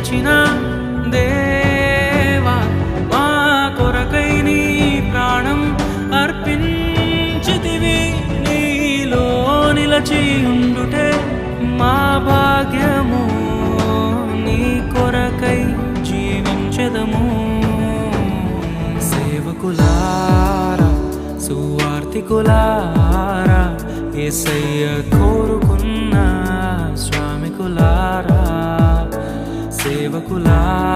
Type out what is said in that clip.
నిలచిన దేవా మా కొరకై నీ ప్రాణం అర్పించితివి నీలో నిలచి ఉండుటే మా భాగ్యము నీ కొరకై జీవించెదము సేవకులారా సువార్తికులారా యేసయ్య కోరుకున్న శ్రామికులారా సేవకులారా